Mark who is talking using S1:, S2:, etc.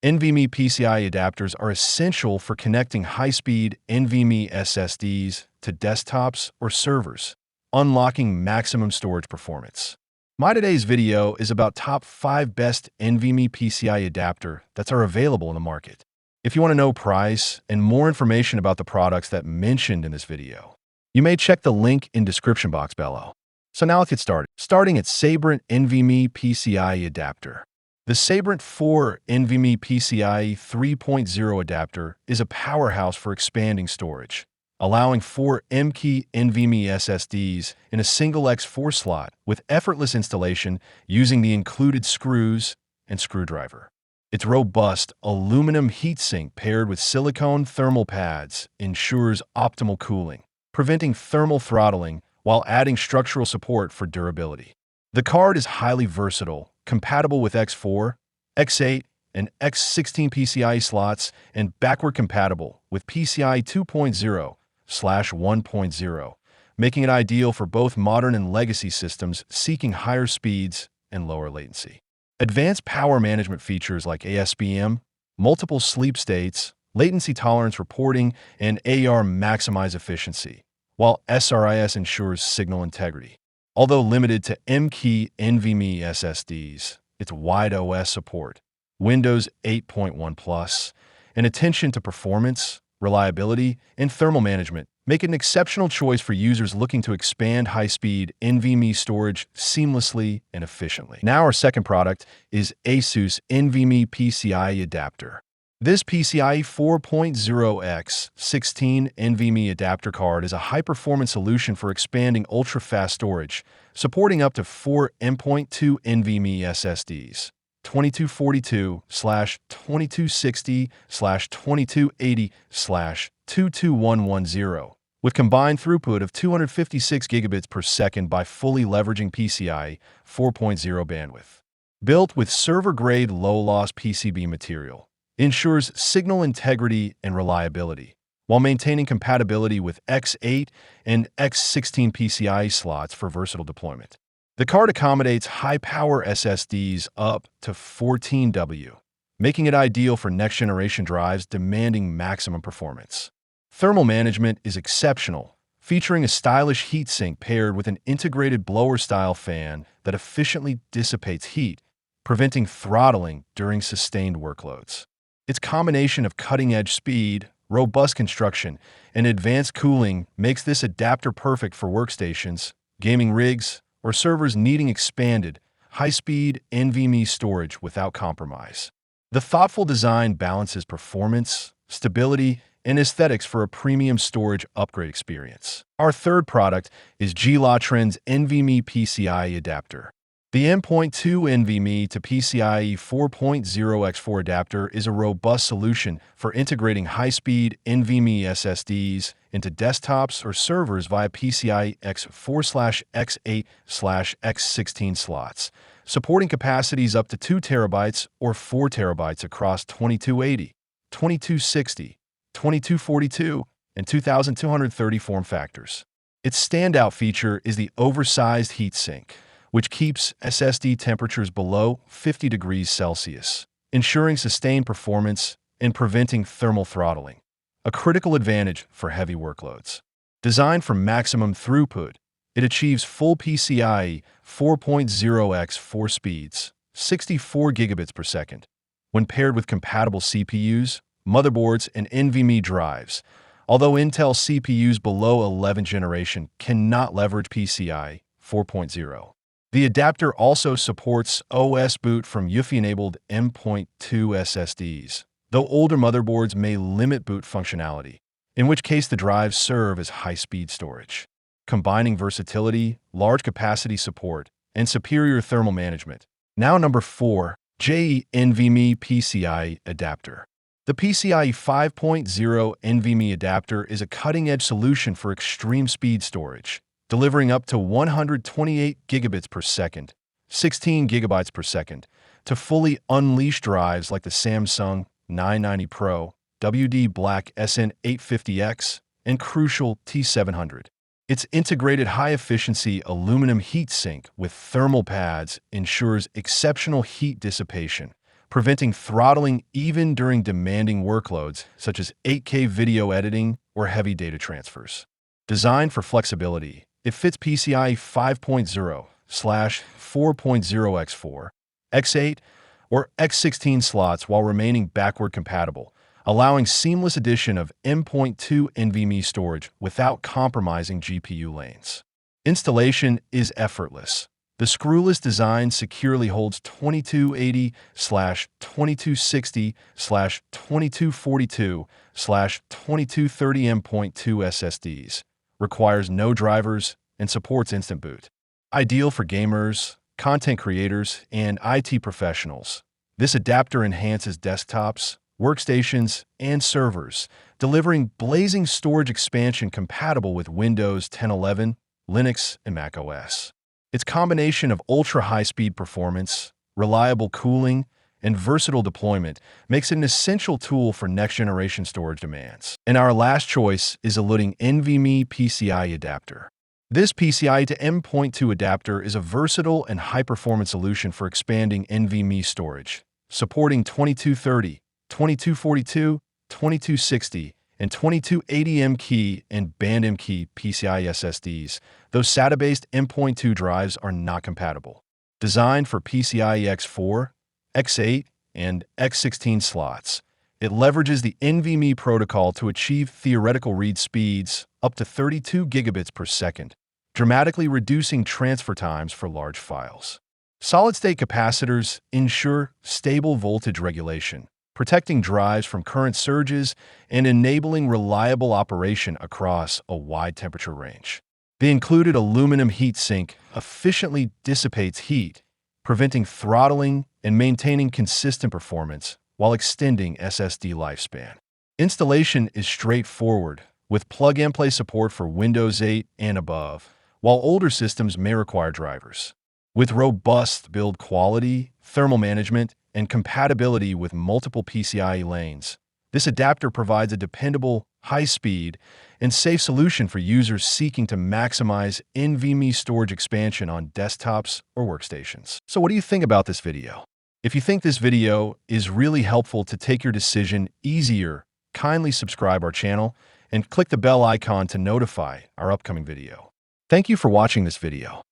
S1: NVMe PCIe adapters are essential for connecting high-speed NVMe SSDs to desktops or servers, unlocking maximum storage performance. My today's video is about top 5 best NVMe PCIe adapter that are available in the market. If you want to know price and more information about the products that mentioned in this video, you may check the link in description box below. So now let's get started. Starting at Sabrent NVMe PCIe adapter. The Sabrent 4 NVMe PCIe 3.0 adapter is a powerhouse for expanding storage, allowing 4 NVMe SSDs in a single X4 slot with effortless installation using the included screws and screwdriver. Its robust aluminum heatsink paired with silicone thermal pads ensures optimal cooling, preventing thermal throttling while adding structural support for durability. The card is highly versatile, compatible with X4, X8, and X16 PCIe slots, and backward compatible with PCIe 2.0/1.0, making it ideal for both modern and legacy systems seeking higher speeds and lower latency. Advanced power management features like ASPM, multiple sleep states, latency tolerance reporting, and AR maximize efficiency, while SRIS ensures signal integrity. Although limited to NVMe SSDs, its wide OS support, Windows 8.1 Plus, and attention to performance, reliability, and thermal management make it an exceptional choice for users looking to expand high-speed NVMe storage seamlessly and efficiently. Now our second product is Asus NVMe PCIe adapter. This PCIe 4.0x16 NVMe adapter card is a high-performance solution for expanding ultra-fast storage, supporting up to 4 M.2 NVMe SSDs, 2242/2260/2280/22110, with combined throughput of 256 gigabits per second by fully leveraging PCIe 4.0 bandwidth. Built with server-grade low-loss PCB material, ensures signal integrity and reliability, while maintaining compatibility with X8 and X16 PCIe slots for versatile deployment. The card accommodates high-power SSDs up to 14W, making it ideal for next-generation drives demanding maximum performance. Thermal management is exceptional, featuring a stylish heatsink paired with an integrated blower-style fan that efficiently dissipates heat, preventing throttling during sustained workloads. Its combination of cutting-edge speed, robust construction, and advanced cooling makes this adapter perfect for workstations, gaming rigs, or servers needing expanded, high-speed NVMe storage without compromise. The thoughtful design balances performance, stability, and aesthetics for a premium storage upgrade experience. Our third product is G-Trend's NVMe PCIe adapter. The M.2 NVMe to PCIe 4.0x4 adapter is a robust solution for integrating high-speed NVMe SSDs into desktops or servers via PCIe X4/X8/X16 slots, supporting capacities up to 2 terabytes or 4 terabytes across 2280, 2260, 2242, and 2230 form factors. Its standout feature is the oversized heatsink, which keeps SSD temperatures below 50 degrees Celsius, ensuring sustained performance and preventing thermal throttling, a critical advantage for heavy workloads. Designed for maximum throughput, it achieves full PCIe 4.0x4 speeds, 64 gigabits per second, when paired with compatible CPUs, motherboards, and NVMe drives, although Intel CPUs below 11th generation cannot leverage PCIe 4.0. The adapter also supports OS boot from UEFI-enabled M.2 SSDs, though older motherboards may limit boot functionality, in which case the drives serve as high-speed storage. Combining versatility, large capacity support, and superior thermal management. Now number 4, GE NVMe PCIe adapter. The PCIe 5.0 NVMe adapter is a cutting-edge solution for extreme speed storage, delivering up to 128 gigabits per second, 16 gigabytes per second, to fully unleash drives like the Samsung 990 Pro, WD Black SN850X, and Crucial T700. Its integrated high-efficiency aluminum heatsink with thermal pads ensures exceptional heat dissipation, preventing throttling even during demanding workloads such as 8K video editing or heavy data transfers. Designed for flexibility, it fits PCIe 5.0/4.0x4, X8, or X16 slots while remaining backward compatible, allowing seamless addition of M.2 NVMe storage without compromising GPU lanes. Installation is effortless. The screwless design securely holds 2280/2260/2242/2230 M.2 SSDs, requires no drivers, and supports instant boot. Ideal for gamers, content creators, and IT professionals. This adapter enhances desktops, workstations, and servers, delivering blazing storage expansion compatible with Windows 10/11, Linux, and macOS. Its combination of ultra-high-speed performance, reliable cooling, and versatile deployment makes it an essential tool for next-generation storage demands. And our last choice is a NVMe PCIe adapter. This PCIe to M.2 adapter is a versatile and high-performance solution for expanding NVMe storage, supporting 2230, 2242, 2260, and 2280 M.2 and band M.2 PCIe SSDs, though SATA-based M.2 drives are not compatible. Designed for PCIe X4, X8, and X16 slots, it leverages the NVMe protocol to achieve theoretical read speeds up to 32 gigabits per second, dramatically reducing transfer times for large files. Solid-state capacitors ensure stable voltage regulation, protecting drives from current surges and enabling reliable operation across a wide temperature range. The included aluminum heatsink efficiently dissipates heat, preventing throttling and maintaining consistent performance while extending SSD lifespan. Installation is straightforward, with plug-and-play support for Windows 8 and above, while older systems may require drivers. With robust build quality, thermal management, and compatibility with multiple PCIe lanes, this adapter provides a dependable, high-speed, and safe solution for users seeking to maximize NVMe storage expansion on desktops or workstations. So what do you think about this video? If you think this video is really helpful to take your decision easier, kindly subscribe our channel and click the bell icon to notify our upcoming video. Thank you for watching this video.